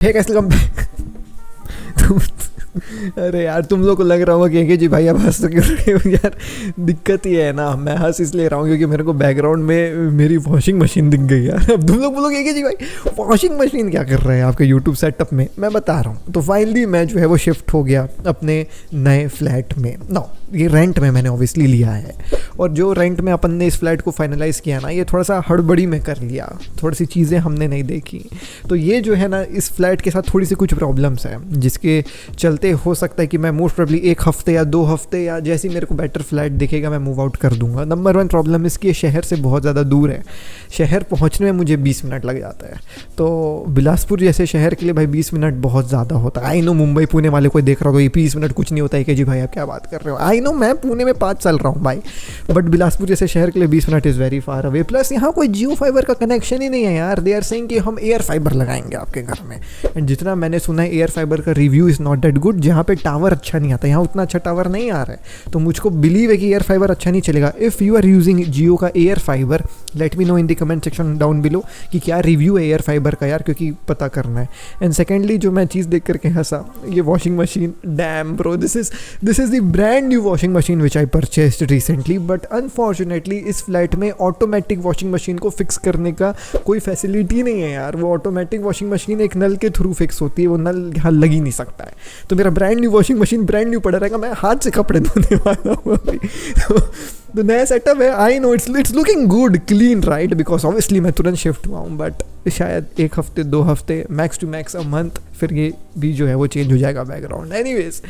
है कैसे कम अरे यार तुम लोग को लग रहा होगा कि जी भाई अब हंस तो क्यों रहे हो यार। दिक्कत ये है ना, मैं हंस इसलिए रहा हूँ क्योंकि मेरे को बैकग्राउंड में मेरी वॉशिंग मशीन दिख गई यार। अब तुम लोग बोलोगे कि जी भाई वॉशिंग मशीन क्या कर रहा है आपके यूट्यूब सेटअप में। मैं बता रहा हूँ, तो फाइनली मैं जो है वो शिफ्ट हो गया अपने नए फ्लैट में ना। ये रेंट में मैंने ऑब्वियसली लिया है, और जो रेंट में अपन ने इस फ्लैट को फाइनलाइज़ किया ना, ये थोड़ा सा हड़बड़ी में कर लिया, थोड़ी सी चीज़ें हमने नहीं देखी। तो ये जो है ना, इस फ्लैट के साथ थोड़ी सी कुछ प्रॉब्लम्स हैं, जिसके चलते हो सकता है कि मैं मोस्ट प्रोबेबली 1 हफ्ते या 2 हफ्ते या जैसे ही मेरे को बेटर फ्लैट दिखेगा मैं मूव आउट कर दूंगा। नंबर 1 प्रॉब्लम इसकी शहर से बहुत ज़्यादा दूर है। शहर पहुँचने में मुझे 20 मिनट लग जाता है, तो बिलासपुर जैसे शहर के लिए भाई 20 मिनट बहुत ज़्यादा होता है। आई नो मुंबई पुणे वाले कोई देख रहा होगा, ये 20 मिनट कुछ नहीं होता है कि जी भाई आप क्या बात कर रहे हो। आई नो मैं पुणे में 5 चल रहा हूँ भाई, बट बिलासपुर जैसे शहर के लिए 20 minute is very far away. Plus यहाँ कोई जियो फाइबर का कनेक्शन ही नहीं है यार। दे आर सेइंग कि हम एयर फाइबर लगाएंगे आपके घर में, एंड जितना मैंने सुना है एयर फाइबर का review is not that good. जहाँ पे टावर अच्छा नहीं आता, यहाँ उतना अच्छा टावर नहीं आ रहा है, तो मुझको बिलीव है कि एयर फाइबर अच्छा नहीं चलेगा। इफ़ यू आर यूजिंग जियो का air fibre, let me know in the comment section down below कि क्या रिव्यू है एयर फाइबर का यार, क्योंकि पता करना है। एंड सेकेंडली जो मैं चीज़ देख करके हंसा, ये washing machine, damn bro, this is the brand new washing machine which I purchased recently, but unfortunately इस फ्लैट में ऑटोमेटिक वॉशिंग मशीन को फिक्स करने का कोई फैसिलिटी नहीं है यार। वो ऑटोमेटिक वॉशिंग मशीन एक नल के थ्रू फिक्स होती है, वो नल यहाँ लग ही नहीं सकता है। तो मेरा brand new washing machine brand new पड़ा रहेगा, मैं हाथ से कपड़े धोने वाला हूँ अभी। तो नया सेटअप है, I know it's looking good clean right, because obviously मैं तुरंत शिफ्ट हुआ हूँ, बट शायद 1 हफ्ते 2 हफ्ते max to max a month फिर ये भी जो है वो चेंज हो जाएगा बैकग्राउंड। एनीवेज,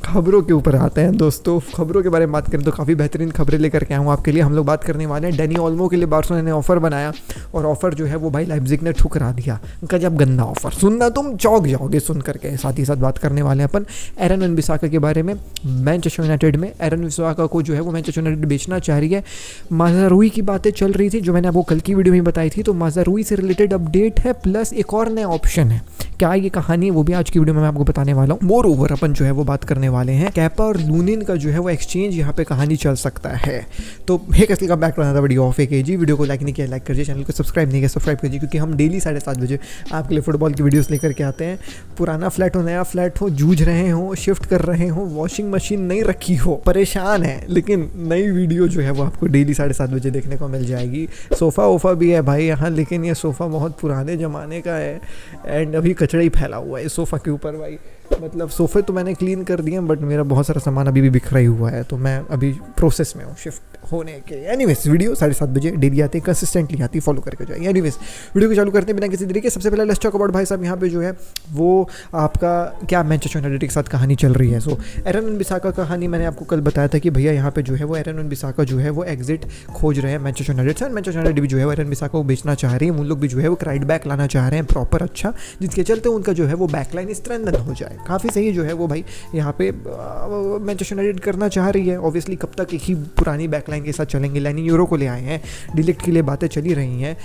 खबरों के ऊपर आते हैं दोस्तों। खबरों के बारे में बात करें तो काफ़ी बेहतरीन खबरें लेकर के आऊँ आपके लिए। हम लोग बात करने वाले हैं डैनी ओल्मो के लिए। बार्सिलोना ने ऑफर बनाया, और ऑफर जो है वो भाई लाइप्जिग ने ठुकरा दिया। उनका जब गंदा ऑफर सुनना, तुम चौंक जाओगे सुन करके। साथ ही साथ बात करने वाले हैं अपन एरन वन-बिसाका के बारे में। मैनचेस्टर यूनाइटेड में एरन वन-बिसाका को जो है वो मैनचेस्टर यूनाइटेड बेचना चाह रही है। माज़राउई की बातें चल रही थी, जो मैंने आपको कल की वीडियो में बताई थी। तो माज़राउई से रिलेटेड अपडेट है, प्लस एक और नया ऑप्शन है। क्या ये कहानी है वो भी आज की वीडियो में मैं आपको बताने वाला हूँ। मोर ओवर अपन जो है वो बात करने वाले हैं कैपा और लूनिन का जो है वो एक्सचेंज, यहाँ पे कहानी चल सकता है। तो हे कैसे का बैक था वीडियो ऑफ है जी। वीडियो को लाइक नहीं किया लाइक कर दीजिए, चैनल को सब्सक्राइब नहीं किया सब्सक्राइब कीजिए, क्योंकि हम डेली 7:30 बजे आपके लिए फुटबॉल की वीडियोस लेकर के आते हैं। पुराना फ्लैट हो नया फ्लैट हो, जूझ रहे हो, शिफ्ट कर रहे हो, वॉशिंग मशीन नहीं रखी हो, परेशान है, लेकिन नई वीडियो जो है वो आपको डेली 7:30 बजे देखने को मिल जाएगी। सोफ़ा वोफ़ा भी है भाई यहाँ, लेकिन ये सोफ़ा बहुत पुराने ज़माने का है, एंड अभी कचरा ही फैला हुआ है इस सोफ़ा के ऊपर भाई। मतलब सोफ़े तो मैंने क्लीन कर दिए, बट मेरा बहुत सारा सामान अभी भी बिखरा ही हुआ है, तो मैं अभी प्रोसेस में हूँ शिफ्ट होने के। एनीवेज, वीडियो 7:30 बजे डेली आती है, कंसिस्टेंटली आती है, फॉलो करके जाइए। एनीवेज, वीडियो को चालू करते हैं बिना किसी तरीके। सबसे पहले लेट्स टॉक अबाउट भाई साहब यहाँ पे जो है वो आपका क्या मैनचेस्टर यूनाइटेड के साथ कहानी चल रही है। सो एरन वन-बिसाका कहानी मैंने आपको कल बताया था कि भैया यहाँ पे जो है वो एरन वन-बिसाका जो है वो एग्जिट खोज रहे हैं मैनचेस्टर यूनाइटेड से। मैनचेस्टर यूनाइटेड भी जो है वो एरन वन-बिसाका को बेचना चाह रही है। उन लोग भी जो है वो राइट बैक लाना चाह रहे हैं प्रॉपर अच्छा, जिसके चलते उनका जो है वो बैकलाइन स्ट्रेंथन हो जाए। काफ़ी सही जो है वो भाई यहाँ पे मैनचेस्टर यूनाइटेड करना चाह रही है। ऑब्वियसली कब तक एक ही पुरानी बैकलाइन के साथ चलेंगे। लैनी यूरो को ले आए हैं, डिलीक्ट के लिए बातें चली रही हैं,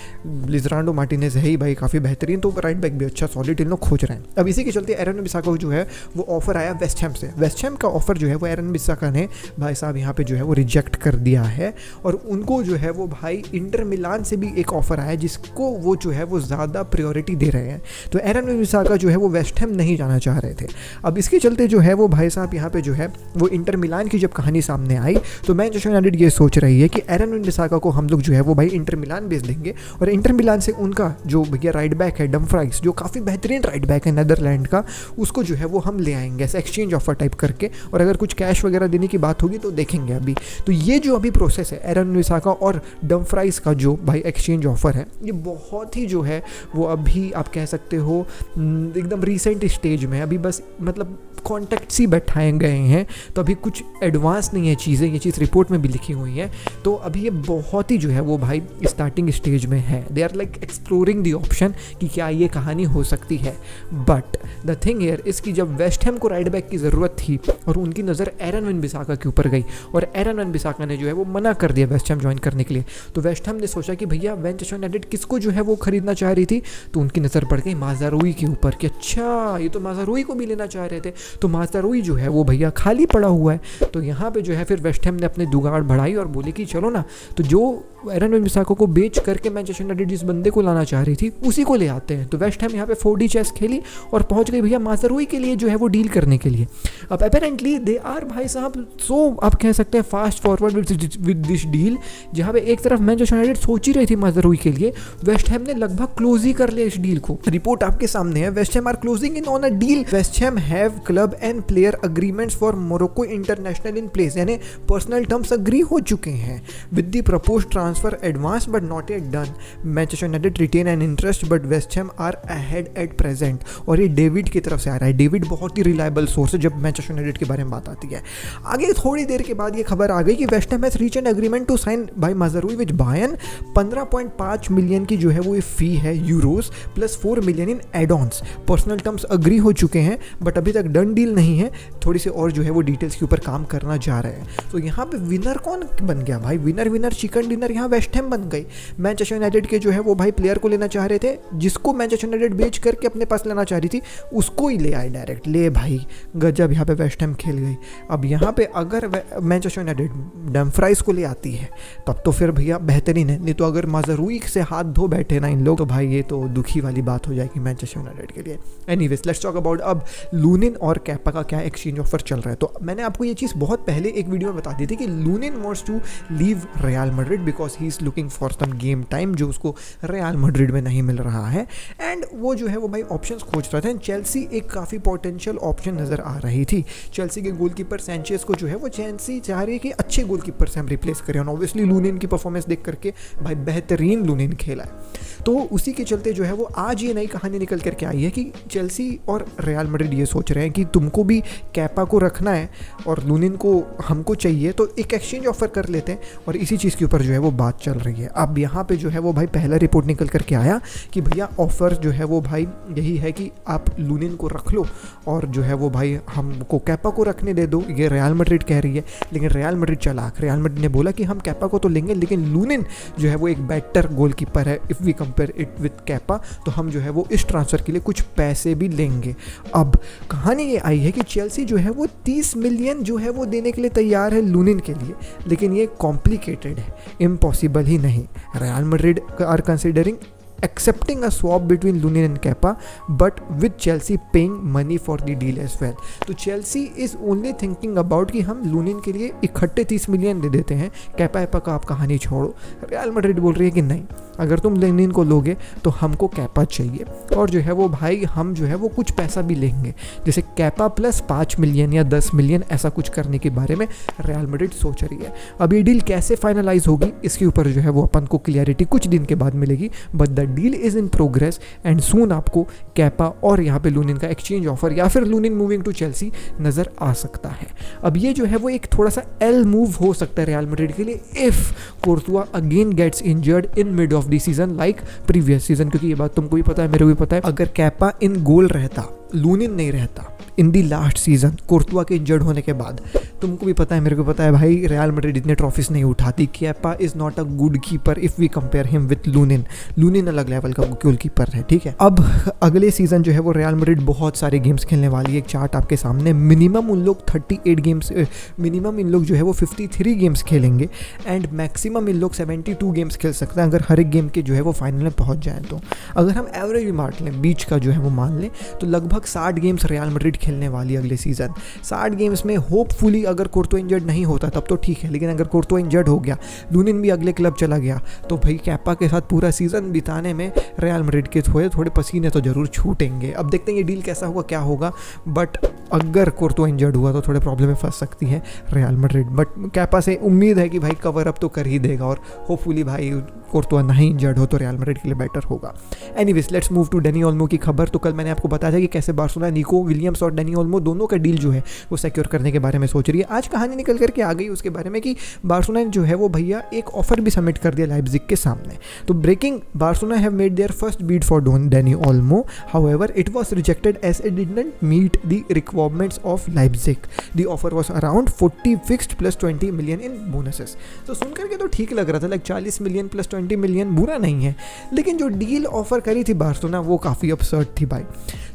लिजरांडो मार्टिनेज है ही भाई काफ़ी बेहतरीन, तो राइट बैक भी अच्छा सॉलिड इन लोग खोज रहे हैं। अब इसी के चलते एरन वन-बिसाका को जो है वो ऑफर आया वेस्ट हैम से। वेस्ट हैम का ऑफर जो है वो एरन वन-बिसाका ने भाई साहब यहाँ पे जो है वो रिजेक्ट कर दिया है, और उनको जो है वो भाई इंटर मिलान से भी एक ऑफर आया, जिसको वो जो है वो ज़्यादा प्रायोरिटी दे रहे हैं। तो एरन वन-बिसाका जो है वो वेस्ट हैम नहीं जाना चाह रहे थे। अब इसके चलते जो है वो भाई साहब यहाँ पे जो है वो इंटर मिलान की जब कहानी सामने आई, तो मैनचेस्टर यूनाइटेड ये सोच रही है कि एरन वन-बिसाका को हम लोग जो है वो भाई इंटर मिलान भेज देंगे, और इंटर मिलान से उनका जो भैया राइट बैक है डमफ्राइस, जो काफ़ी बेहतरीन राइट बैक है नेदरलैंड का, उसको जो है वो हम ले आएंगे ऐसे एक्सचेंज ऑफर टाइप करके, और अगर कुछ कैश वगैरह देने की बात होगी तो देखेंगे अभी। तो ये जो अभी प्रोसेस है एरन वन-बिसाका और डमफ्राइस का जो भाई एक्सचेंज ऑफर है, ये बहुत ही जो है वो अभी आप कह सकते हो एकदम रिसेंट स्टेज में, अभी बस मतलब कॉन्टैक्ट्स ही बैठाए गए हैं, तो अभी कुछ एडवांस नहीं है चीज़ें। ये चीज़ रिपोर्ट में भी लिखी हुई है, तो अभी ये बहुत ही जो है वो भाई स्टार्टिंग स्टेज में है। They are like exploring the option कि क्या ये कहानी हो सकती है। बट द थिंग हियर इसकी जब वेस्ट हैम को राइट बैक की ज़रूरत थी, और उनकी नज़र एरन वन-बिसाका के ऊपर गई, और एरन वन-बिसाका ने जो है वो मना कर दिया वेस्ट हैम ज्वाइन करने के लिए, तो वेस्ट हैम ने सोचा कि भैया मैनचेस्टर यूनाइटेड किसको जो है वो खरीदना चाह रही थी, तो उनकी नज़र पड़ गई माज़राउई के ऊपर कि अच्छा ये तो माज़राउई को भी लेना चाह रहे थे, तो माज़राउई जो है वो भैया खाली पड़ा हुआ है। तो यहाँ पे जो है फिर वेस्ट हैम ने अपने जुगाड़ बढ़ाई और बोले कि चलो ना, तो जो एरन वन-बिसाका को बेच करके मैनचेस्टर यूनाइटेड जिस बंदे को लाना चाह रही थी उसी को ले आते हैं। तो वेस्ट हैम यहाँ पे 4D चेस खेली और पहुंच गई भैया माज़राउई के लिए जो है वो डील करने के लिए। अब अपेरेंटली दे आर भाई साहब आप कह सकते हैं fast forward with this deal, जहाँ पे एक तरफ मैनचेस्टर यूनाइटेड सोच ही रही थी माज़राउई के लिए, वेस्ट हैम ने लगभग क्लोज ही कर लिया इस डील को। रिपोर्ट आपके सामने है, West Ham are closing in on a deal. West Ham have club and player agreements for Morocco international in place, यानी पर्सनल टर्म्स अग्री हो चुके हैं with the proposed transfer advance but not yet done. Manchester United retain an interest but West Ham are ahead at present. और ये David की तरफ से आ रहा है। डेविड बहुत ही रिलायबल सोर्स है जब मैनचेस्टर यूनाइटेड के बारे में बात आती है। आगे थोड़ी देर के बाद ये खबर आ गई कि West Ham has reach an agreement to sign by Mazraoui with Bayern. 15.5 million की जो है वो ये फी है euros plus 4 million in add ons. Personal terms agree हो चुके हैं बट अभी तक डन डील नहीं है, थोड़ी सी और जो है वो डिटेल्स के ऊपर काम करना जा रहे हैं। तो यहाँ पे विनर कौन बन गया भाई? विनर चिकन डिनर यहाँ वेस्ट हैम बन गई। मैनचेस्टर यूनाइटेड के जो है वो भाई प्लेयर को लेना चाह रहे थे, जिसको मैनचेस्टर यूनाइटेड बेच करके अपने पास लेना चाह रही थी उसको ही ले आए डायरेक्ट। ले भाई गजब, यहाँ पे वेस्ट हैम खेल गई। अब यहाँ पे अगर मैनचेस्टर यूनाइटेड डमफ्राइज को ले आती है तब तो फिर भैया बेहतरीन है, नहीं तो अगर माज़राउई से हाथ धो बैठे ना इन लोग तो भाई ये तो दुखी वाली बात हो जाएगी मैनचेस्टर यूनाइटेड के लिए। एनीवेज लेट्स टॉक अबाउट अब लूनिन और कैपा का क्या एक्सचेंज ऑफर चल रहा है। तो मैंने आपको ये चीज़ बहुत पहले एक वीडियो में बता दी थी कि Lunin wants to leave Real Madrid because he is looking for some game time जो उसको रियल मैड्रिड में नहीं मिल रहा है, एंड वो जो है वो भाई ऑप्शंस खोज रहा था। चेल्सी एक काफ़ी पोटेंशियल ऑप्शन नज़र आ रही थी। चेल्सी के गोलकीपर सैंचेज को जो है वो चेल्सी चाह रही है कि अच्छे गोलकीपर से हम रिप्लेस करें, और ऑब्वियसली लूनिन की परफॉर्मेंस देख करके भाई बेहतरीन लूनिन खेला है। तो उसी के चलते जो है वो आज ये नई कहानी निकल करके आई है कि चेल्सी और रियल मैड्रिड ये सोच रहे हैं कि तुमको भी कैपा को रखना है और लूनिन को हमको चाहिए, तो एक एक्सचेंज ऑफर कर लेते हैं, और इसी चीज़ के ऊपर जो है वो बात चल रही है। अब यहाँ पे जो है वो भाई पहला रिपोर्ट निकल करके आया कि भैया ऑफर जो है वो भाई यही है कि आप लूनिन को रख लो और जो है वो भाई हमको कैपा को रखने दे दो। ये रियल मैड्रिड कह रही है, लेकिन रियल मैड्रिड चालाक, रियल मैड्रिड ने बोला कि हम कैपा को तो लेंगे लेकिन लूनिन जो है वो एक बेटर गोलकीपर है if we compare it with Kepa, तो हम जो है वो इस ट्रांसफ़र के लिए कुछ पैसे भी लेंगे। अब कहानी ये आई है कि चेल्सी जो है वो 30 मिलियन जो है वो देने के लिए तैयार है लूनिन के लिए, लेकिन ये कॉम्प्लिकेटेड है, इम्पॉसिबल ही नहीं। Real Madrid are considering accepting a swap between Lunin and Kepa, but with Chelsea paying money for the deal as well. तो Chelsea is only thinking about कि हम लूनिन के लिए इकट्ठे 30 मिलियन दे देते हैं, कैपा का आप कहानी छोड़ो। रियल मैड्रिड बोल रही है कि नहीं, अगर तुम लूनिन को लोगे तो हमको कैपा चाहिए, और जो है वो भाई हम जो है वो कुछ पैसा भी लेंगे, जैसे कैपा प्लस 5 मिलियन या 10 मिलियन ऐसा कुछ करने के बारे में रियल मैड्रिड सोच रही है। अब ये डील कैसे फाइनलाइज होगी इसके ऊपर जो है वो अपन को क्लियरिटी कुछ दिन के बाद मिलेगी, but the deal is in progress and soon आपको कैपा और यहाँ पे लूनिन का एक्सचेंज ऑफर या फिर लूनिन मूविंग टू चेल्सी नजर आ सकता है। अब ये जो है वो एक थोड़ा सा एल मूव हो सकता है रियल मैड्रिड के लिए if Courtois again gets injured in mid of the season like previous season, क्योंकि ये बात तुमको भी पता है मेरे को भी पता है, अगर कैपा इन गोल रहता, लूनिन नहीं रहता इन दी लास्ट सीजन कोर्तुआ के इंजर्ड होने के बाद, तुमको भी पता है मेरे को पता है भाई रियल मैड्रिड इतने ट्रॉफीज नहीं उठाती। Kepa is not a good keeper if we compare him with Lunin. Lunin अलग लेवल का गोलकीपर है, ठीक है। अब अगले सीजन जो है वो रियल मैड्रिड बहुत सारे गेम्स खेलने वाली है। एक चार्ट आपके सामने, मिनिमम उन लोग 38 गेम्स, मिनिमम इन लोग जो है वो 53 गेम्स खेलेंगे एंड मैक्सिमम इन लोग 72 गेम्स खेल सकते हैं अगर हर एक गेम के जो है वो फाइनल में पहुंच जाए। तो अगर हम एवरेज भी मान लें, बीच का जो है वो मान लें, तो लगभग 60 गेम्स रियल मैड्रिड खेलने वाली अगले सीजन। 60 गेम्स में होपफुली अगर कोर्तुआ इंजर्ड नहीं होता तब तो ठीक है, लेकिन अगर कोर्तुआ इंजर्ड हो गया, लूनिन भी अगले क्लब चला गया, तो भाई कैपा के साथ पूरा सीजन बिताने में रियल मैड्रिड के थोड़े पसीने तो जरूर छूटेंगे। अब देखते हैं ये डील कैसा होगा, क्या होगा, बट अगर कोर्तुआ इंजर्ड हुआ तो थोड़े प्रॉब्लम में फंस सकती है रियल मैड्रिड, बट कैपा से उम्मीद है कि भाई कवर अप तो कर ही देगा और होपफुली भाई कोर्तुआ नहीं इंजर्ड हो तो रियल मैड्रिड के लिए बेटर होगा। Anyways let's move to Dani Olmo की खबर। तो कल मैंने आपको बताया था कि कैसे बार्सिलोना निको विलियम्स और डेनी ओल्मो दोनों का डील जो है वो सिक्योर करने के बारे में सोच रही है। आज कहानी निकल करके आ गई उसके बारे में कि बार्सिलोना जो है वो भैया एक ऑफर भी सबमिट कर दिया लाइप्जिग के सामने। तो breaking, Barcelona have made their first bid for Dani Olmo, however it was rejected as it did not meet the requirements of Leipzig. The offer was around 40 fixed plus 20 million in bonuses. तो सुन करके तो ठीक लग रहा था, like 40 million plus 20 million बुरा नहीं है, लेकिन जो डील ऑफर करी थी बार्सिलोना वो काफ़ी अपसर्ड थी भाई।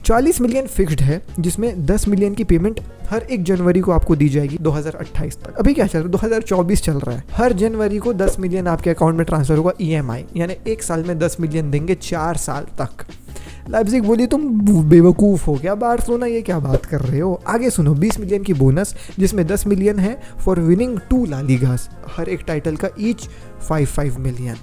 40 मिलियन फिक्स्ड है, जिसमें 10 मिलियन की पेमेंट हर 1 जनवरी को आपको दी जाएगी 2028 तक। अभी क्या चल रहा है, 2024 चल रहा है। हर जनवरी को 10 मिलियन आपके अकाउंट में ट्रांसफर होगा EMI, यानी 1 साल में 10 मिलियन देंगे 4 साल तक। लाइप्जिग बोली तुम बेवकूफ़ हो क्या, बार्सिलोना ये क्या बात कर रहे हो। आगे सुनो, 20 मिलियन की बोनस, जिसमें 10 मिलियन है फॉर विनिंग 2 ला लीगास, हर एक टाइटल का ईच 5 मिलियन।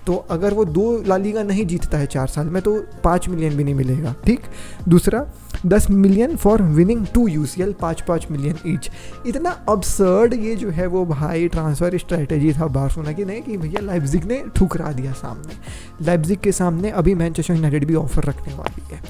तो अगर वो 2 ला लीगा नहीं जीतता है 4 साल में तो 5 मिलियन भी नहीं मिलेगा, ठीक। दूसरा 10 million for winning 2 UCL, 5 million each. इतना अब्सर्ड ये जो है वो भाई ट्रांसफ़र स्ट्रेटेजी था बार्सिलोना की, नहीं कि भैया लाइप्जिग ने ठुकरा दिया सामने। लाइप्जिग के सामने अभी मैनचेस्टर यूनाइटेड भी ऑफर रखने वाली है।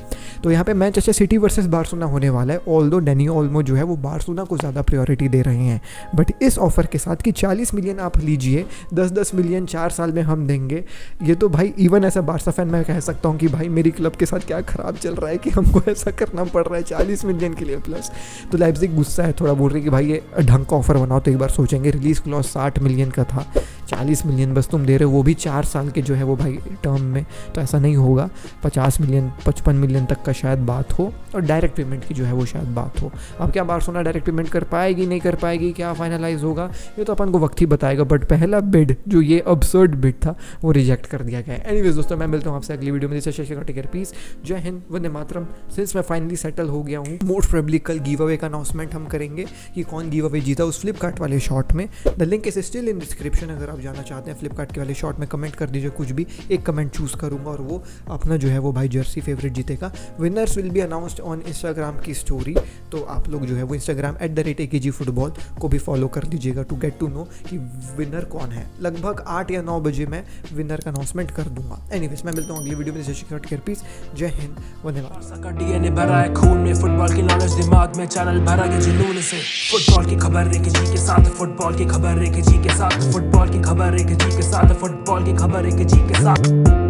तो यहाँ पे मैनचेस्टर सिटी वर्सेस बार्सिलोना होने वाला है। ऑल्दो डैनी ओल्मो जो है वो बार्सिलोना को ज़्यादा प्रायोरिटी दे रहे हैं, बट इस ऑफर के साथ कि 40 मिलियन आप लीजिए, 10-10 मिलियन 4 साल में हम देंगे, ये तो भाई इवन ऐसा बार्सा फैन मैं कह सकता हूँ कि भाई मेरी क्लब के साथ क्या ख़राब चल रहा है कि हमको ऐसा करना पड़ रहा है 40 मिलियन के लिए प्लस। तो लाइप्जिग गुस्सा है थोड़ा, बोल रही कि भाई ये ढंग का ऑफर बनाओ तो एक बार सोचेंगे। रिलीज़ क्लॉज 60 मिलियन का था, 40 मिलियन बस तुम दे रहे हो, वो भी 4 साल के जो है वो भाई टर्म में, तो ऐसा नहीं होगा। 50 मिलियन 55 मिलियन तक का शायद बात हो, और डायरेक्ट पेमेंट की जो है वो शायद बात हो। अब क्या बार्सिलोना डायरेक्ट पेमेंट कर पाएगी नहीं कर पाएगी, क्या फाइनलाइज होगा ये तो अपन को वक्त ही बताएगा, बट पहला बिड जो ये अब्सर्ड बिड था वो रिजेक्ट कर दिया गया है। एनीवेज दोस्तों, मैं मिलता हूँ आपसे अगली वीडियो में। टेक केयर, पीस, जय हिंद, वंदे मातरम। सिंस मैं फाइनली सेटल हो गया हूँ, मोस्ट प्रोबेबली कल गिव अवे का अनाउंसमेंट हम करेंगे कि कौन गिव अवे जीता उस फ्लिपकार्ट वाले शॉट में। The link is still in description. अगर आप जाना चाहते हैं फ्लिपकार्ट के वाले शॉट में, कमेंट कर दीजिए कुछ भी, एक कमेंट चूज करूंगा और वो अपना जो है वो भाई जर्सी फेवरेट जीतेगा। Winners will be announced on Instagram की स्टोरी, तो आप लोग जो है वो इंस्टाग्राम @AKG फुटबॉल को भी फॉलो कर लीजिएगा टू गेट टू नो कि विनर कौन है। लगभग 8 या 9 बजे मैं विनर का अनाउंसमेंट कर दूंगा। एनीवेज मैं मिलता हूँ अगली वीडियो में। टेक केयर, पीस, जय हिंद, वंदे मातरम। डीएनए भरा है खून में, फुटबॉल की नॉलेज दिमाग में, चैनल भरा है जुनून से। फुटबॉल की खबर एक जी के साथ, फुटबॉल की खबर एक जी के साथ, फुटबॉल की खबर एक जी के साथ, फुटबॉल की खबर एक जी के साथ।